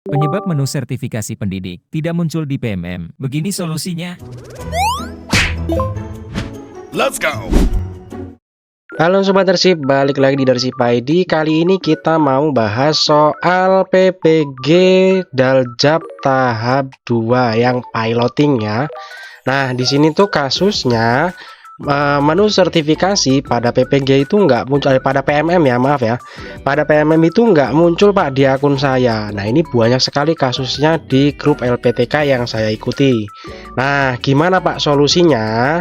Penyebab menu sertifikasi pendidik tidak muncul di PMM. Begini solusinya. Let's go. Halo Sobat Dersip, balik lagi di Dersip ID. Kali ini kita mau bahas soal PPG Daljab tahap 2 yang piloting ya. Nah, di sini tuh kasusnya menu sertifikasi pada PPG itu nggak muncul, pada PMM ya, maaf ya. Pada PMM itu nggak muncul Pak di akun saya. Nah, ini banyak sekali kasusnya di grup LPTK yang saya ikuti. Nah, gimana Pak solusinya?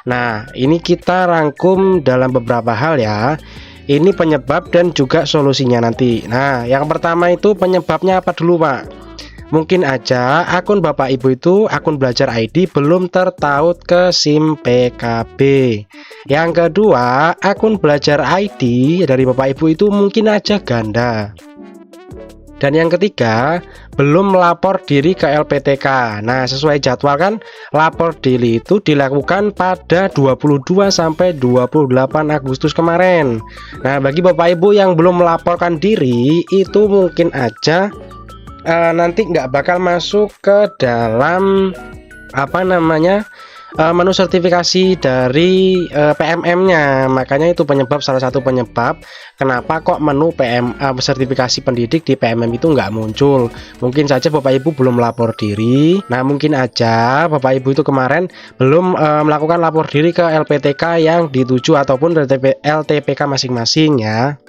Nah, ini kita rangkum dalam beberapa hal ya. Ini penyebab dan juga solusinya nanti. Nah, yang pertama itu penyebabnya apa dulu Pak? Mungkin aja akun Bapak Ibu itu, akun belajar ID belum tertaut ke SIM PKB. Yang kedua, akun belajar ID dari Bapak Ibu itu mungkin aja ganda. Dan yang ketiga, belum melapor diri ke LPTK. Nah, sesuai jadwal kan lapor diri itu dilakukan pada 22 sampai 28 Agustus kemarin. Nah, bagi Bapak Ibu yang belum melaporkan diri itu mungkin aja nanti nggak bakal masuk ke dalam menu sertifikasi dari PMM-nya. Makanya itu salah satu penyebab kenapa kok menu sertifikasi pendidik di PMM itu nggak muncul. Mungkin saja Bapak Ibu belum lapor diri. Nah, mungkin aja Bapak Ibu itu kemarin belum melakukan lapor diri ke LPTK yang dituju ataupun LTPK masing-masing ya.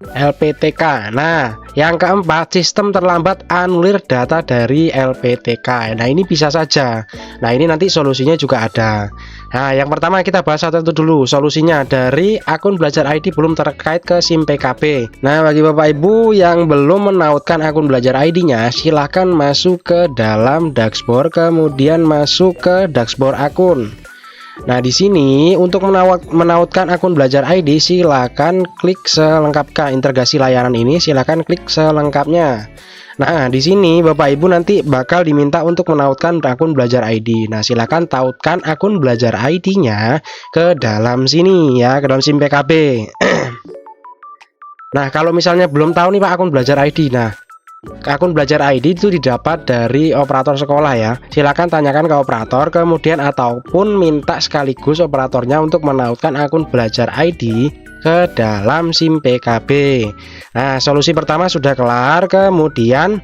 LPTK. Nah, yang keempat, sistem terlambat anulir data dari LPTK. Nah, ini bisa saja. Nah, ini nanti solusinya juga ada. Nah, yang pertama kita bahas satu dulu. Solusinya dari akun belajar ID belum terkait ke SIM PKB. Nah, bagi Bapak Ibu yang belum menautkan akun belajar ID-nya, silahkan masuk ke dalam dashboard, kemudian masuk ke dashboard akun. Nah, di sini untuk menautkan akun belajar ID silakan klik selengkapnya. Integrasi layanan ini silakan klik selengkapnya. Nah, di sini Bapak Ibu nanti bakal diminta untuk menautkan akun belajar ID. Nah, silakan tautkan akun belajar ID-nya ke dalam sini ya, ke dalam SIM PKB. Nah, kalau misalnya belum tahu nih Pak akun belajar ID. Nah, akun belajar ID itu didapat dari operator sekolah ya. Silakan tanyakan ke operator, kemudian ataupun minta sekaligus operatornya untuk menautkan akun belajar ID ke dalam SIM PKB. Nah, solusi pertama sudah kelar. Kemudian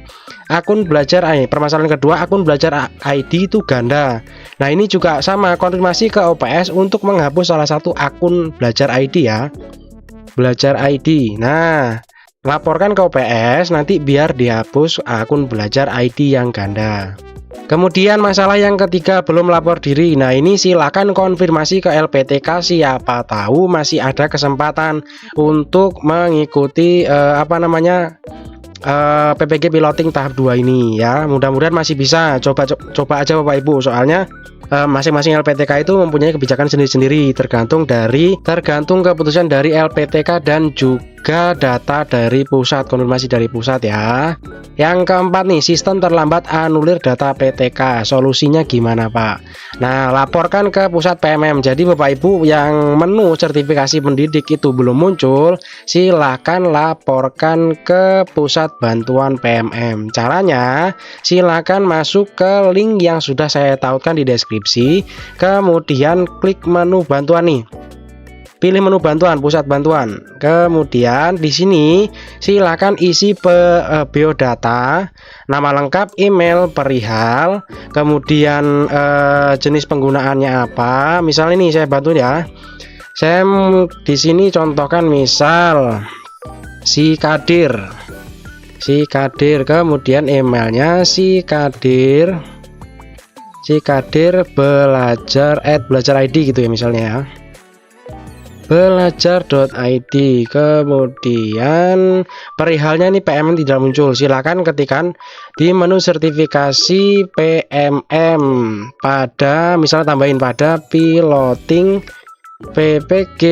akun belajar ID, permasalahan kedua, akun belajar ID itu ganda. Nah, ini juga sama, konfirmasi ke OPS untuk menghapus salah satu akun belajar ID ya. Belajar ID. Nah, laporkan ke OPS nanti biar dihapus akun belajar ID yang ganda. Kemudian masalah yang ketiga, belum lapor diri. Nah, ini silakan konfirmasi ke LPTK, siapa tahu masih ada kesempatan untuk mengikuti PPG piloting tahap 2 ini ya. Mudah-mudahan masih bisa. Coba aja Bapak Ibu, soalnya masing-masing LPTK itu mempunyai kebijakan sendiri-sendiri, tergantung keputusan dari LPTK dan juga data dari pusat, konfirmasi dari pusat ya. Yang keempat nih, sistem terlambat anulir data PTK. Solusinya gimana Pak? Nah, laporkan ke pusat PMM. Jadi Bapak Ibu yang menu sertifikasi pendidik itu belum muncul, silakan laporkan ke pusat bantuan PMM. Caranya silakan masuk ke link yang sudah saya tautkan di deskripsi, kemudian klik menu bantuan nih. Pilih menu bantuan, pusat bantuan. Kemudian di sini silakan isi biodata, nama lengkap, email perihal, kemudian jenis penggunaannya apa. Misal ini saya bantu ya. Saya di sini contohkan misal si Kadir, kemudian emailnya si Kadir belajar ID gitu ya misalnya ya. Belajar.id, kemudian perihalnya ini PMM tidak muncul, silakan ketikkan di menu sertifikasi PMM pada, misalnya tambahin pada piloting PPG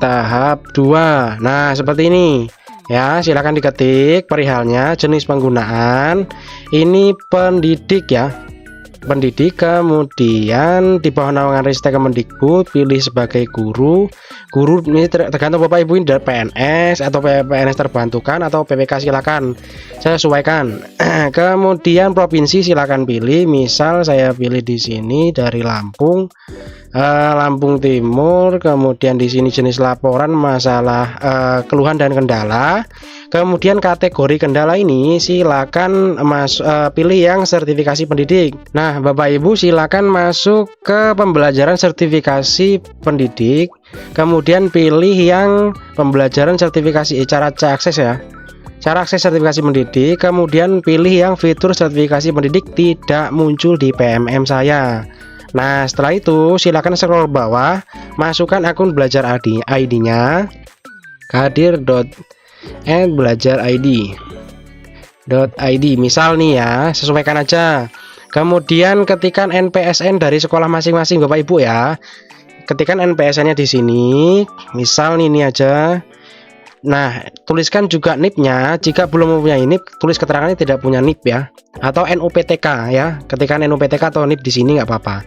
tahap 2. Nah, seperti ini ya, silakan diketik perihalnya, jenis penggunaan ini pendidik ya. pendidik, kemudian di bawah naungan Ristek Kemendikbud pilih sebagai guru. Guru ini tergantung Bapak Ibu ini dari PNS atau PNS terbantukan atau PPK, silakan sesuaikan. Kemudian provinsi silakan pilih, misal saya pilih di sini dari Lampung. Lampung Timur. Kemudian di sini jenis laporan masalah keluhan dan kendala. Kemudian kategori kendala ini silakan pilih yang sertifikasi pendidik. Nah, Bapak Ibu silakan masuk ke pembelajaran sertifikasi pendidik. Kemudian pilih yang pembelajaran sertifikasi cara akses ya. Cara akses sertifikasi pendidik. Kemudian pilih yang fitur sertifikasi pendidik tidak muncul di PMM saya. Nah, setelah itu silakan scroll bawah, masukkan akun belajar ID-nya kadir.belajarid.id. Misal nih ya, sesuaikan aja. Kemudian ketikkan NPSN dari sekolah masing-masing Bapak Ibu ya. Ketikkan NPSN-nya di sini. Misal nih, ini aja. Nah, tuliskan juga NIP-nya. Jika belum mempunyai NIP, tulis keterangannya tidak punya NIP ya. Atau NUPTK ya. Ketikkan NUPTK atau NIP di sini nggak apa-apa.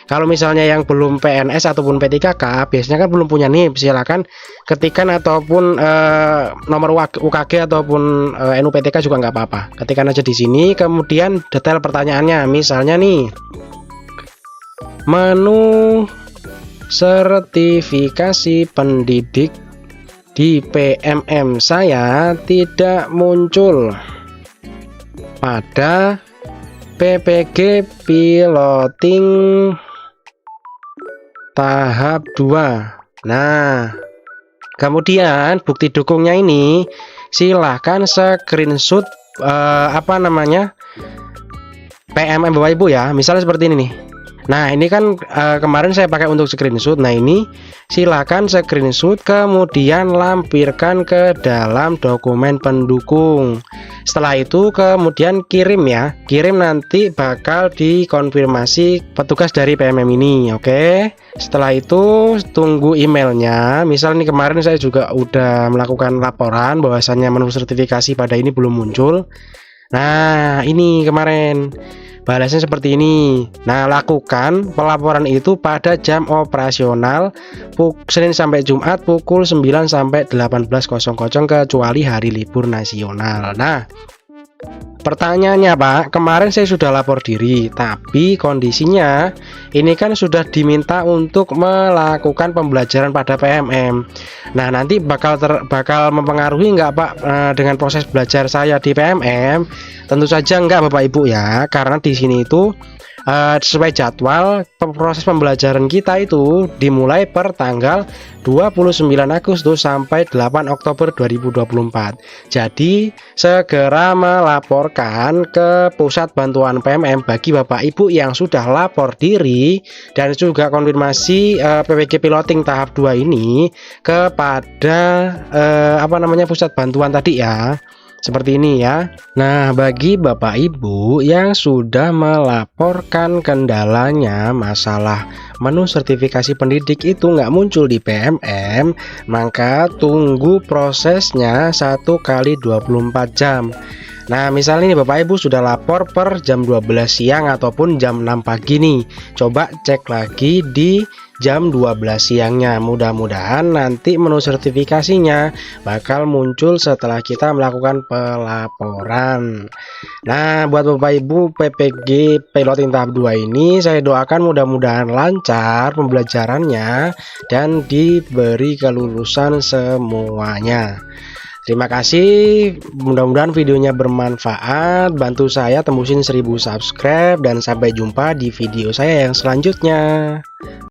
Kalau misalnya yang belum PNS ataupun P3K, biasanya kan belum punya NIP, silakan ketikkan ataupun nomor UKG ataupun NUPTK juga nggak apa-apa. Ketikkan aja di sini. Kemudian detail pertanyaannya, misalnya nih, menu sertifikasi pendidik di PMM saya tidak muncul pada PPG piloting tahap 2. Nah, kemudian bukti dukungnya ini silahkan screenshot PMM Bapak Ibu ya. Misalnya seperti ini nih. Nah, ini kan kemarin saya pakai untuk screenshot. Nah, ini silakan screenshot kemudian lampirkan ke dalam dokumen pendukung. Setelah itu kemudian kirim ya. Kirim nanti bakal dikonfirmasi petugas dari PMM ini, oke? Setelah itu tunggu emailnya. Misal nih kemarin saya juga udah melakukan laporan bahwasannya menu sertifikasi pada ini belum muncul. Nah, ini kemarin balasnya seperti ini. Nah, lakukan pelaporan itu pada jam operasional Senin sampai Jumat pukul 9 sampai 18.00 kecuali hari libur nasional. Nah, pertanyaannya Pak, kemarin saya sudah lapor diri, tapi kondisinya ini kan sudah diminta untuk melakukan pembelajaran pada PMM. Nah, nanti bakal mempengaruhi nggak Pak dengan proses belajar saya di PMM? Tentu saja enggak Bapak Ibu ya, karena di sini itu sesuai jadwal proses pembelajaran kita itu dimulai per tanggal 29 Agustus sampai 8 Oktober 2024. Jadi segera melaporkan ke pusat bantuan PMM bagi Bapak Ibu yang sudah lapor diri dan juga konfirmasi PPG piloting tahap 2 ini kepada pusat bantuan tadi ya. Seperti ini ya. Nah, bagi Bapak Ibu yang sudah melaporkan kendalanya masalah menu sertifikasi pendidik itu nggak muncul di PMM, maka tunggu prosesnya 1 kali 24 jam. Nah, misalnya ini Bapak Ibu sudah lapor per jam 12 siang ataupun jam 6 pagi nih. Coba cek lagi di jam 12 siangnya. Mudah-mudahan nanti menu sertifikasinya bakal muncul setelah kita melakukan pelaporan. Nah, buat Bapak Ibu PPG piloting tahap 2 ini saya doakan mudah-mudahan lancar pembelajarannya dan diberi kelulusan semuanya. Terima kasih, mudah-mudahan videonya bermanfaat, bantu saya tembusin 1000 subscribe dan sampai jumpa di video saya yang selanjutnya.